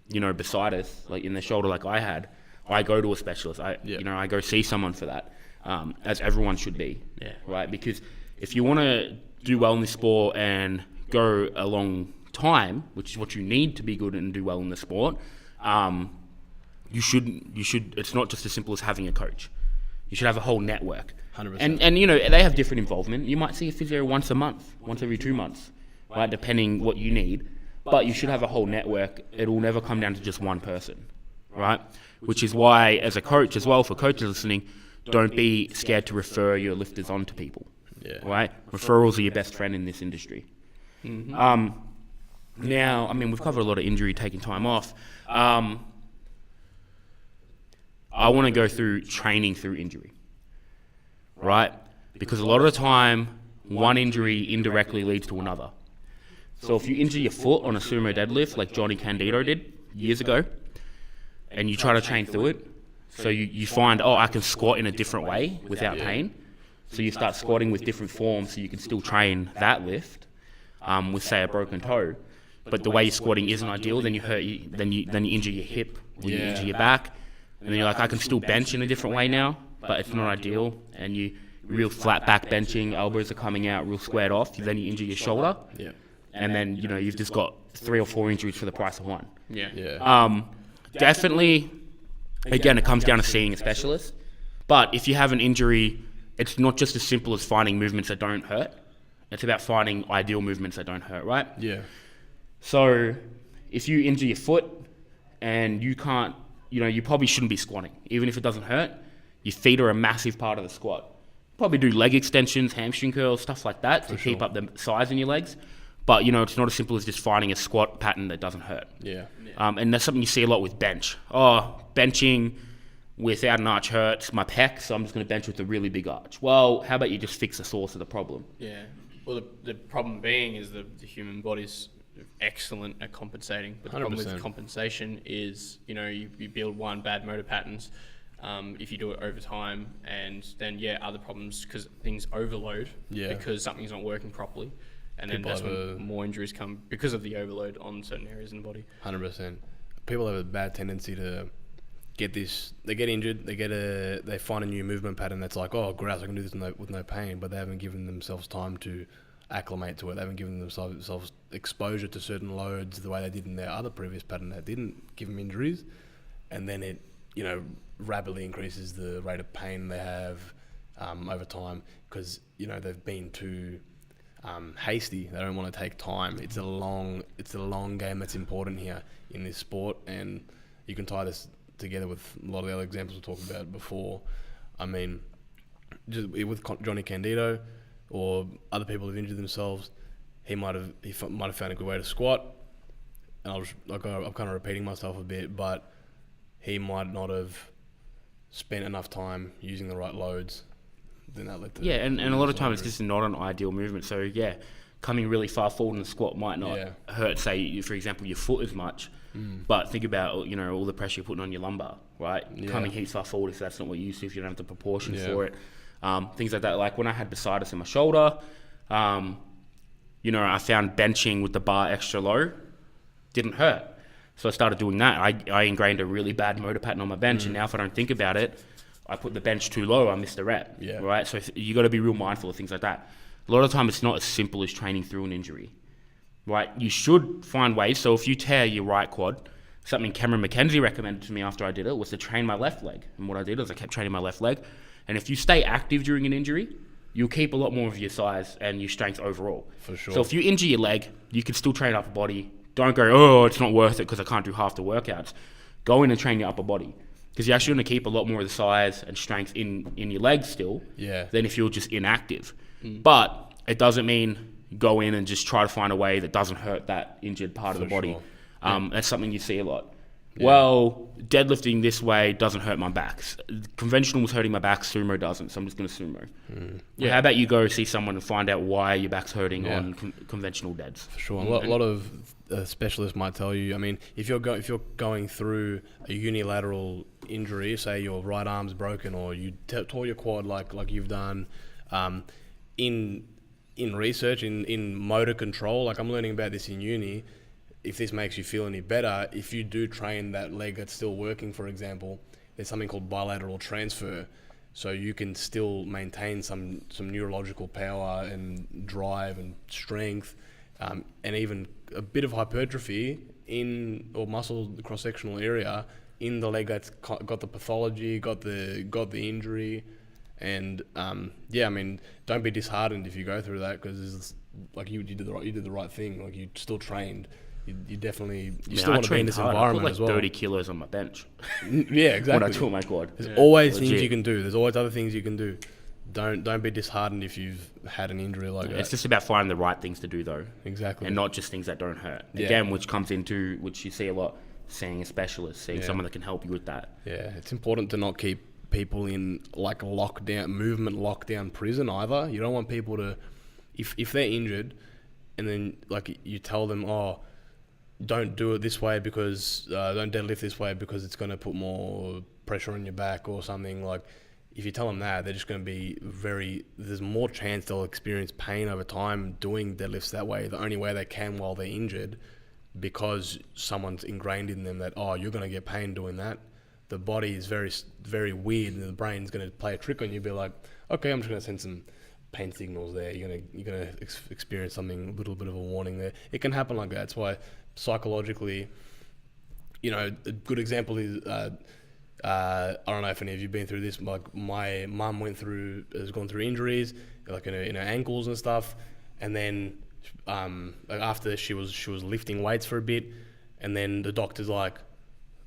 bursitis, like in the shoulder, like I had. I go to a specialist. I go see someone for that, as everyone should be. Yeah. Right. Because if you want to do well in the sport and go a long time, which is what you need to be good and do well in the sport, you should. It's not just as simple as having a coach. You should have a whole network. 100%. And they have different involvement. You might see a physio once a month, once every 2 months, right? Depending what you need. But you should have a whole network. It will never come down to just one person, right? Which is why, as a coach as well, for coaches listening, don't be scared to refer your lifters on to people. Yeah. Right? Referrals are your best friend in this industry. Mm-hmm. Now, we've covered a lot of injury, taking time off. I want to go through training through injury, right? Because a lot of the time, one injury indirectly leads to another. So if you injure your foot on a sumo deadlift, like Johnny Candido did years ago, and you try to train through it, so you find, I can squat in a different way without pain. So you start squatting with different forms so you can still train that lift with, say, a broken toe. But the way you're squatting isn't ideal, then you hurt you, then you injure your hip, or you injure your back. And then you're like, I can still bench in a different way now, but it's not ideal. And you real flat back benching, elbows are coming out real squared off. Then you injure your shoulder. Yeah. And then, you've just got 3 or 4 injuries for the price of one. Yeah. Definitely, again, it comes down to seeing a specialist. But if you have an injury, it's not just as simple as finding movements that don't hurt. It's about finding ideal movements that don't hurt, right? Yeah. So if you injure your foot and you can't, you probably shouldn't be squatting. Even if it doesn't hurt, your feet are a massive part of the squat. Probably do leg extensions, hamstring curls, stuff like that to keep up the size in your legs. But, it's not as simple as just finding a squat pattern that doesn't hurt. Yeah. And that's something you see a lot with bench. Benching without an arch hurts my pec, so I'm just going to bench with a really big arch. Well, how about you just fix the source of the problem? Yeah. Well, the problem being is the human body's excellent at compensating, but the 100%. Problem with compensation is, you build one bad motor patterns if you do it over time, and then other problems because things overload because something's not working properly, and then that's when more injuries come because of the overload on certain areas in the body. 100%. People have a bad tendency to get this. They get injured. They find a new movement pattern that's like, oh, grouse, I can do this with no pain, but they haven't given themselves time to acclimate to it. They haven't given themselves exposure to certain loads the way they did in their other previous pattern that didn't give them injuries, and then it rapidly increases the rate of pain they have over time because they've been too hasty. They don't want to take time. It's a long game that's important here in this sport, and you can tie this together with a lot of the other examples we talked about before. Just with Johnny Candido or other people who've injured themselves, he might have found a good way to squat. And I'm kind of repeating myself a bit, but he might not have spent enough time using the right loads. Then that led to and a lot of times it's just not an ideal movement. So coming really far forward in the squat might not hurt, say, for example, your foot as much. But think about all the pressure you're putting on your lumbar, right? Coming heaps far forward if that's not what you used to, if you don't have the proportion for it. Things like that. Like when I had bursitis in my shoulder, I found benching with the bar extra low didn't hurt. So I started doing that. I ingrained a really bad motor pattern on my bench, and now if I don't think about it, I put the bench too low, I missed a rep. Yeah. Right? So you got to be real mindful of things like that. A lot of the time, it's not as simple as training through an injury. Right? You should find ways. So if you tear your right quad, something Cameron McKenzie recommended to me after I did it was to train my left leg. And what I did is I kept training my left leg. And if you stay active during an injury, you'll keep a lot more of your size and your strength overall. For sure. So if you injure your leg, you can still train upper body. Don't go, oh, it's not worth it because I can't do half the workouts. Go in and train your upper body. Because you're actually going to keep a lot more of the size and strength in your legs still than if you're just inactive. But it doesn't mean go in and just try to find a way that doesn't hurt that injured part of the body. Sure. That's something you see a lot. Yeah. Well, deadlifting this way doesn't hurt my back. Conventional was hurting my back, sumo doesn't, so I'm just going to sumo. How about you go see someone and find out why your back's hurting on conventional deads? For sure. A lot of specialists might tell you, I mean, if you're going through a unilateral injury, say your right arm's broken or you tore your quad like you've done, in research, in motor control, like I'm learning about this in uni. If this makes you feel any better, if you do train that leg that's still working, for example, there's something called bilateral transfer. So you can still maintain some neurological power and drive and strength, and even a bit of hypertrophy or muscle cross-sectional area in the leg that's got the pathology, got the injury. And I mean, don't be disheartened if you go through that, because like you did the right thing. Like you still trained. You definitely still want to be in this environment as well. I put 30 kilos on my bench. Yeah, exactly. When I tore my quad. There's always things you can do. There's always other things you can do. Don't be disheartened if you've had an injury like that. It's just about finding the right things to do, though. Exactly. And not just things that don't hurt. Again, which you see a lot, seeing a specialist, seeing someone that can help you with that. Yeah, it's important to not keep people in like movement lockdown prison either. You don't want people to, if they're injured, and then like you tell them, don't do it this way because don't deadlift this way because it's going to put more pressure on your back or something. Like if you tell them that, they're just going to be there's more chance they'll experience pain over time doing deadlifts that way, the only way they can while they're injured, because someone's ingrained in them that, you're going to get pain doing that. The body is very, very weird, and the brain's going to play a trick on you. Be like, okay, I'm just going to send some pain signals there. You're gonna experience something, a little bit of a warning there. It can happen like that. That's why psychologically, a good example is I don't know if any of you've been through this. Like my mum has gone through injuries, like in her ankles and stuff, and then like after she was lifting weights for a bit, and then the doctor's like,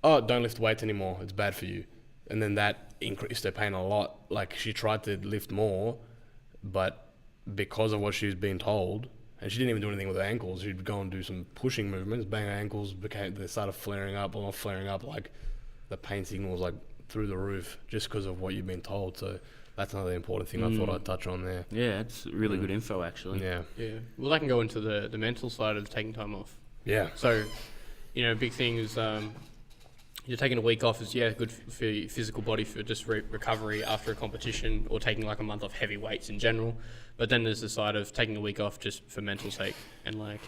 don't lift weights anymore, it's bad for you. And then that increased her pain a lot. Like she tried to lift more, but because of what she was being told, and she didn't even do anything with her ankles, she'd go and do some pushing movements, bang, her ankles they started flaring up, or not flaring up, like the pain signal was like through the roof just because of what you've been told. So that's another important thing I thought I'd touch on there. Yeah, it's really good info actually. Yeah. Well, that can go into the mental side of taking time off. Yeah. So, big thing is you're taking a week off is good for your physical body for just recovery after a competition, or taking like a month off heavy weights in general. But then there's the side of taking a week off just for mental sake, and like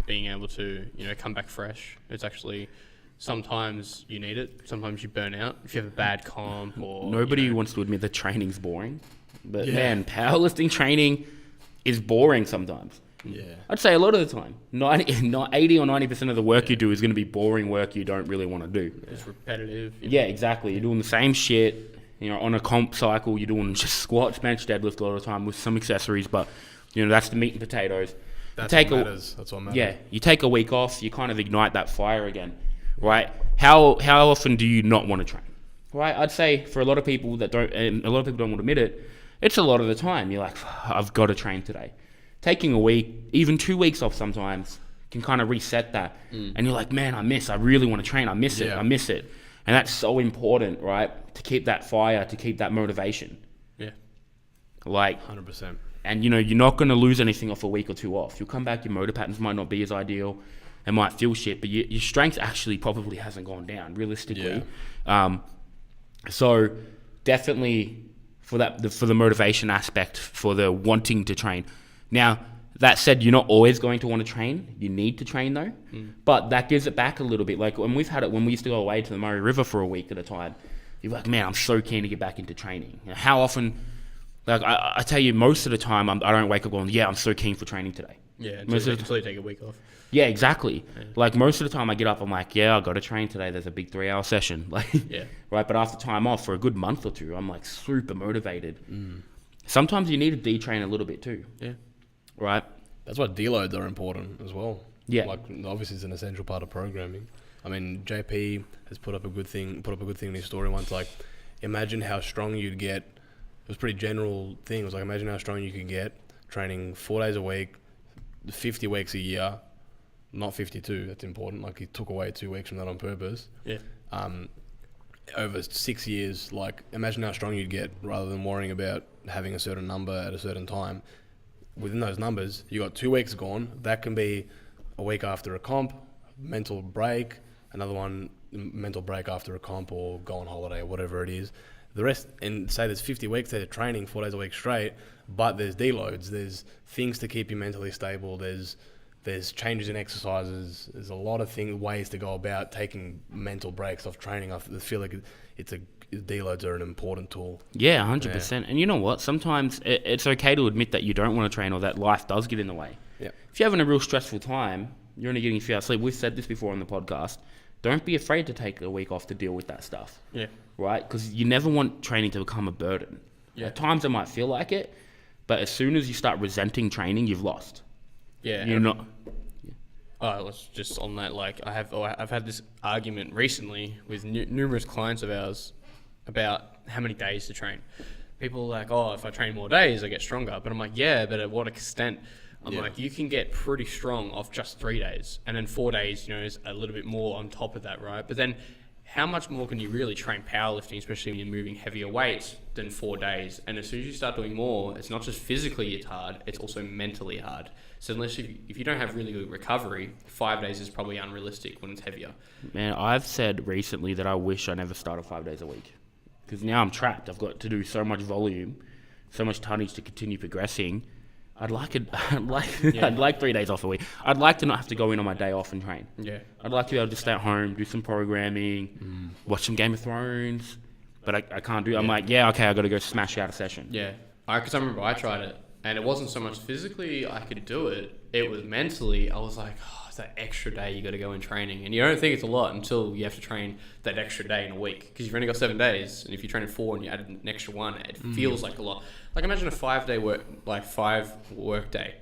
being able to come back fresh. It's actually sometimes you need it. Sometimes you burn out if you have a bad comp or nobody wants to admit that training's boring, but man, powerlifting training is boring sometimes. Yeah, I'd say a lot of the time, 80 or 90% of the work you do is going to be boring work you don't really want to do. It's repetitive. Yeah, exactly. You're doing the same shit. On a comp cycle, you're doing just squats, bench, deadlift a lot of the time with some accessories, but that's the meat and potatoes. That's what matters. Yeah, you take a week off, you kind of ignite that fire again, right? How often do you not want to train, right? I'd say for a lot of people and a lot of people don't want to admit it, it's a lot of the time. You're like, I've got to train today. Taking a week, even 2 weeks off sometimes, can kind of reset that. And you're like, man, I really want to train. I miss it. And that's so important, right? To keep that fire, to keep that motivation. Yeah. Like 100%. And you're not going to lose anything off a week or two off. You'll come back, your motor patterns might not be as ideal. It might feel shit, but your strength actually probably hasn't gone down, realistically. Yeah. So definitely for the motivation aspect, for the wanting to train. Now, that said, you're not always going to want to train. You need to train though. But that gives it back a little bit. Like when we used to go away to the Murray River for a week at a time, you're like, man, I'm so keen to get back into training. How often, like I tell you, most of the time I don't wake up going, I'm so keen for training today. Yeah, until you take a week off. Yeah, exactly. Yeah. Like most of the time I get up, I'm like, I got to train today. There's a big 3-hour session. Like, yeah. Right. But after time off for a good month or two, I'm like super motivated. sometimes you need to detrain a little bit too. Yeah. Right? That's why deloads are important as well. Yeah. Like, obviously, it's an essential part of programming. I mean, JP has put up a good thing in his story once. Like, imagine how strong you'd get. It was a pretty general thing. It was like, imagine how strong you could get training 4 days a week, 50 weeks a year, not 52. That's important. Like, he took away 2 weeks from that on purpose. Yeah. Over 6 years, like, imagine how strong you'd get rather than worrying about having a certain number at a certain time. Within those numbers, you got 2 weeks gone. That can be a week after a comp, mental break, another one, mental break after a comp, or go on holiday, or whatever it is. The rest, and say there's 50 weeks there training 4 days a week straight, but there's deloads, there's things to keep you mentally stable, there's changes in exercises, there's a lot of ways to go about taking mental breaks off training. I feel like deloads are an important tool. Yeah, 100%. And you know what? Sometimes it's okay to admit that you don't want to train or that life does get in the way. Yeah. If you're having a real stressful time, you're only getting a few hours sleep. We've said this before on the podcast. Don't be afraid to take a week off to deal with that stuff. Yeah. Right? Because you never want training to become a burden. Yeah. At times it might feel like it, but as soon as you start resenting training, you've lost. Yeah. You're not... Oh, let's just on that. Like, I've had this argument recently with numerous clients of ours about how many days to train. People are like, oh, if I train more days, I get stronger. But I'm like, yeah, but at what extent? I'm like, you can get pretty strong off just 3 days, and then 4 days, is a little bit more on top of that, right? But then, how much more can you really train powerlifting, especially when you're moving heavier weights, than 4 days? And as soon as you start doing more, it's not just physically it's hard, it's also mentally hard. So unless if you don't have really good recovery, 5 days is probably unrealistic when it's heavier. Man, I've said recently that I wish I never started 5 days a week. Because now I'm trapped. I've got to do so much volume, so much tonnage to continue progressing. I'd like 3 days off a week. I'd like to not have to go in on my day off and train. Yeah. I'd like to be able to stay at home, do some programming, watch some Game of Thrones. But I can't do it. I'm like, I got to go smash out a session. Yeah. Because I remember I tried it, and it wasn't so much physically I could do it. It was mentally, I was like, it's that extra day you got to go in training. And you don't think it's a lot until you have to train that extra day in a week. Because you've only got 7 days, and if you train in 4 and you add an extra one, it feels like a lot. Like, imagine a 5 work day.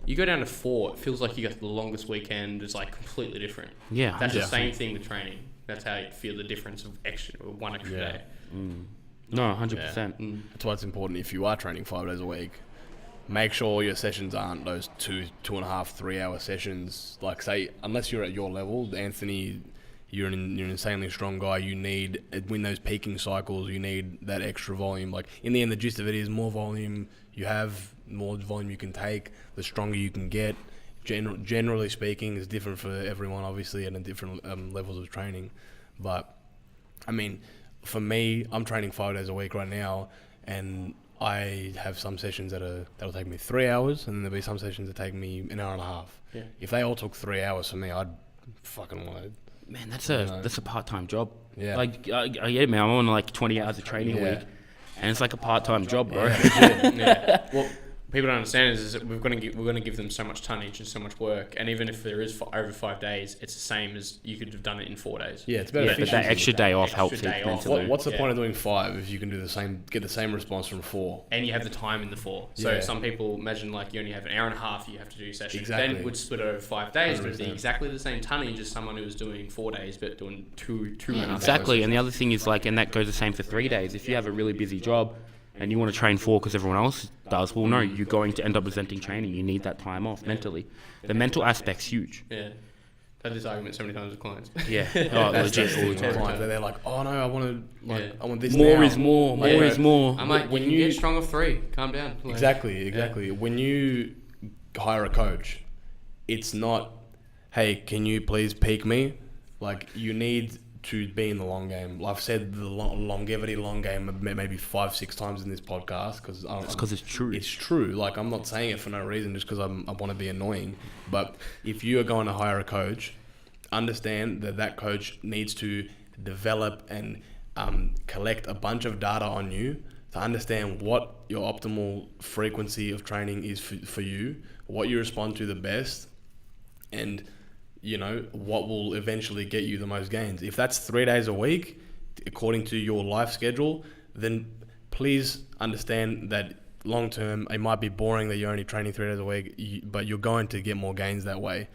You go down to 4, it feels like you got the longest weekend. It's like completely different. Yeah. That's the same thing with training. That's how you feel the difference of one extra day. No, 100%. Yeah. That's why it's important, if you are training 5 days a week, make sure your sessions aren't those 2.5, 3 hour sessions. Like, say, unless you're at your level, Anthony, you're an insanely strong guy. You need, when those peaking cycles, you need that extra volume. Like, in the end, the gist of it is more volume you have, more volume you can take, the stronger you can get. Generally speaking, it's different for everyone, obviously, and at different levels of training. But, I mean, for me, I'm training 5 days a week right now, and I have some sessions that'll take me 3 hours, and then there'll be some sessions that take me an hour and a half. Yeah. If they all took 3 hours for me, I'd fucking want to. Man, that's a part-time job. Yeah. Like, I get it, man. I'm on like 20 hours of training a week, and it's like a part-time job, bro. Yeah. Well, people don't understand is that we're going to give them so much tonnage and so much work, and even if there is over 5 days, it's the same as you could have done it in 4 days. Yeah, it's better. But that extra day off helps day each off. mentally. What's the point of doing 5 if you can do get the same response from 4? And you have the time in the 4. So some people imagine like you only have an hour and a half you have to do sessions. Exactly. Then would split over 5 days, but it'd be 100%. exactly the same tonnage as someone who was doing 4 days but doing two and a half Exactly, hours. and the other thing is like, and that goes the same for 3 days. If you have a really busy job and you want to train 4 because everyone else does, well, no, you're going to end up resenting training. You need that time off mentally. The mental aspect's huge. Yeah. I've had this argument so many times with clients. Yeah, oh, That's legit all the the time. clients. They're like, oh no, I want to, I want this. More now. is more. More is more. I'm like, when you get strong off 3, calm down. Like, Exactly. When you hire a coach, it's not, hey, can you please peak me? Like, you need to be in the long game. I've said the longevity long game maybe 5-6 times in this podcast because it's true. It's true. Like, I'm not saying it for no reason, just because I want to be annoying. But if you are going to hire a coach, understand that coach needs to develop and collect a bunch of data on you to understand what your optimal frequency of training is for you, what you respond to the best, and what will eventually get you the most gains. If that's 3 days a week, according to your life schedule, then please understand that long term, it might be boring that you're only training 3 days a week, but you're going to get more gains that way.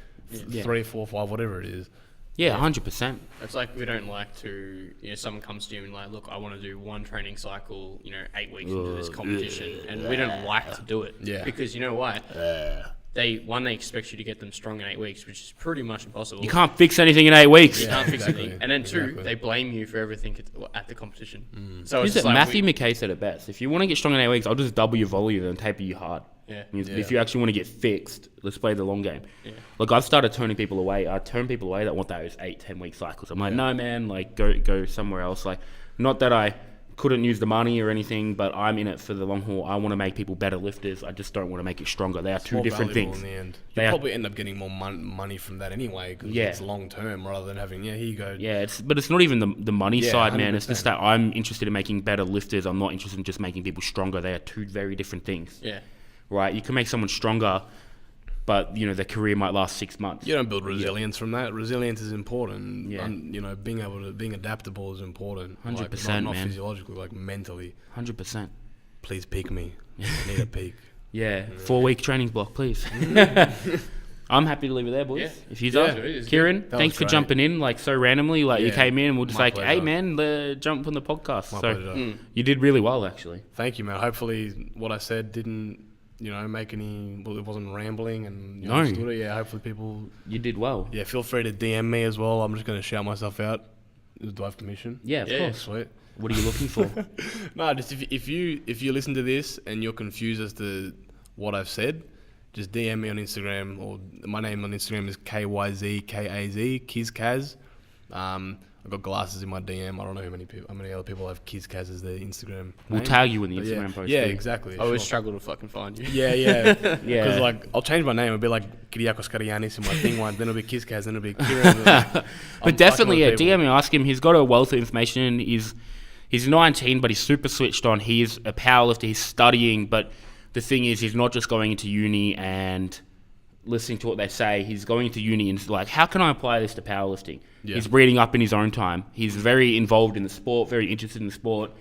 Yeah. 3, 4, 5, whatever it is. Yeah, 100%. It's like we don't like to, someone comes to you and like, look, I want to do one training cycle, 8 weeks into this competition, and we don't like to do it. Yeah. Because you know why? They expect you to get them strong in 8 weeks, which is pretty much impossible. You can't fix anything in 8 weeks. You can't fix exactly. anything. And then Exactly. 2, they blame you for everything at the competition. So Is it's it like Matthew McKay said it best? If you want to get strong in 8 weeks, I'll just double your volume and taper you hard. Yeah. If you actually want to get fixed, let's play the long game. Yeah. Like, I've started turning people away. I turn people away that want those 8-10 week cycles. I'm like, no, man, like, go somewhere else. Like, not that I couldn't use the money or anything, but I'm in it for the long haul. I want to make people better lifters. I just don't want to make it stronger. They are two More different valuable things. in the end. They You are- probably end up getting more money from that anyway, because Yeah. it's long term rather than having, here you go. Yeah, but it's not even the money Yeah, side, man. It's 100%. just that I'm interested in making better lifters. I'm not interested in just making people stronger. They are two very different things. Yeah. Right? You can make someone stronger, but their career might last 6 months. You don't build resilience from that. Resilience is important. Yeah. Being adaptable is important. 100%, not man. physiologically, like mentally. 100%. Please peak me. I need a peak. Yeah, 4-week training block, please. I'm happy to leave it there, boys. Yeah. If you Yeah, are, it is good. Kieran, That thanks was for great. jumping in like so randomly. Like you Yeah, came in and we're just my like, hey pleasure. man, jump on the podcast. My so pleasure. you did really well, actually. Thank you, man. Hopefully what I said didn't, make any, it wasn't rambling and you No. understood it. Yeah, hopefully people, You did well. yeah, feel free to DM me as well. I'm just going to shout myself out. Do I have permission? Yeah, of Yeah. course. Sweet. What are you looking for? No, just if you listen to this and you're confused as to what I've said, just DM me on Instagram, or my name on Instagram is KYZKAZ, KizKaz. I've got glasses in my DM. I don't know how many other people have KizKaz as their Instagram. We'll name. tag you in the But Instagram post. Yeah, too. exactly. I always sure. struggle to fucking find you. Yeah. Yeah. Because I'll change my name. It'll be like Kyrin Karagiannis in my thing one. Then it'll be KizKaz. Then it'll be Kyrin. But definitely, yeah, DM me, ask him. He's got a wealth of information. He's 19, but he's super switched on. He's a powerlifter. He's studying, but the thing is, he's not just going into uni and listening to what they say. He's going into uni and like, how can I apply this to powerlifting? Yeah. He's reading up in his own time. He's very involved in the sport, very interested in the sport.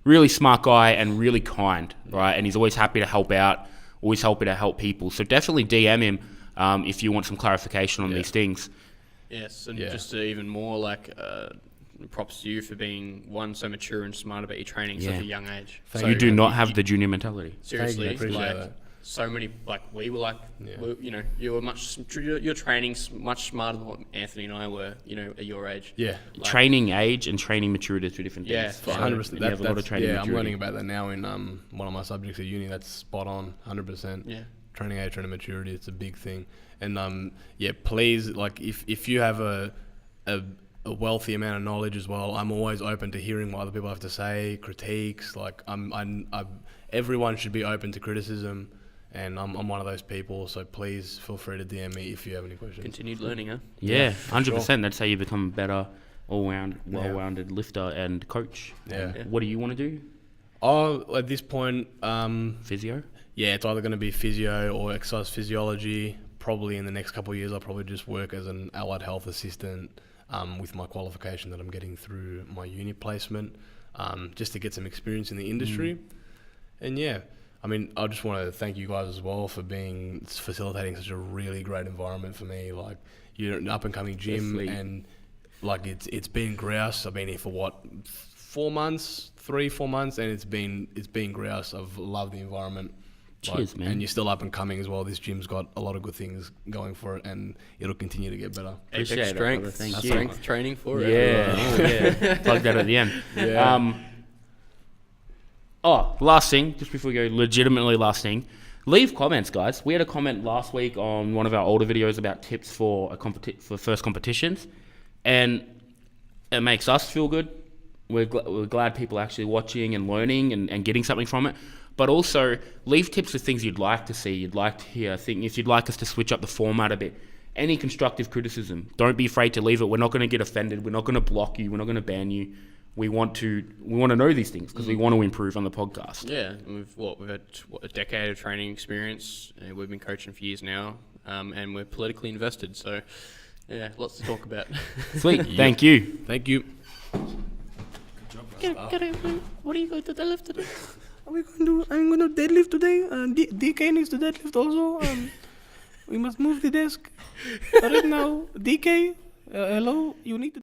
Really smart guy and really kind, right? And he's always happy to help out, always happy to help people. So definitely DM him if you want some clarification on these things. Yes, and Yeah. just to even more props to you for being so mature and smart about your training at such Yeah. a young age. Thank So You do not have the junior mentality. seriously, appreciate like that. so many, like we were like, you were your training's much smarter than what Anthony and I were, at your age. Yeah. Like, Training age and training maturity are two different things. Yeah, So 100%. you have a lot of training I'm maturity. learning about that now in one of my subjects at uni. That's spot on, 100%. Yeah. Training age, training maturity, it's a big thing. And please, like if you have a wealthy amount of knowledge as well, I'm always open to hearing what other people have to say, critiques. Like everyone should be open to criticism, and I'm one of those people. So please feel free to DM me if you have any questions. Continued learning, huh? Yeah, for 100%. That's how you become a better, well-rounded lifter and coach. Yeah. What do you want to do? Oh, at this point, Physio? yeah, it's either going to be physio or exercise physiology. Probably in the next couple of years, I'll probably just work as an allied health assistant with my qualification that I'm getting through my uni placement, just to get some experience in the industry. And yeah, I mean, I just want to thank you guys as well for facilitating such a really great environment for me. Like, you're an up-and-coming gym, Definitely. and like it's been grouse. I've been here for 4 months, 3-4 months, and it's been grouse. I've loved the environment. Cheers, man. And you're still up and coming as well. This gym's got a lot of good things going for it, and it'll continue to get better. Appreciate Apex it, brother. strength, Thank you. strength training for it. Yeah. Plug that at the end. Yeah. Last thing, just before we go, legitimately last thing. Leave comments, guys. We had a comment last week on one of our older videos about tips for for first competitions, and it makes us feel good. We're glad people are actually watching and learning and getting something from it. But also, leave tips for things you'd like to see, you'd like to hear. If you'd like us to switch up the format a bit. Any constructive criticism, don't be afraid to leave it. We're not going to get offended. We're not going to block you. We're not going to ban you. We want to know these things because we want to improve on the podcast. Yeah, and we've had a decade of training experience. And we've been coaching for years now, and we're politically invested. So, yeah, lots to talk about. Sweet. Thank you. Thank you. What are you going to the left of I'm going to deadlift today. DK needs to deadlift also. We must move the desk. Right now, DK, hello, you need to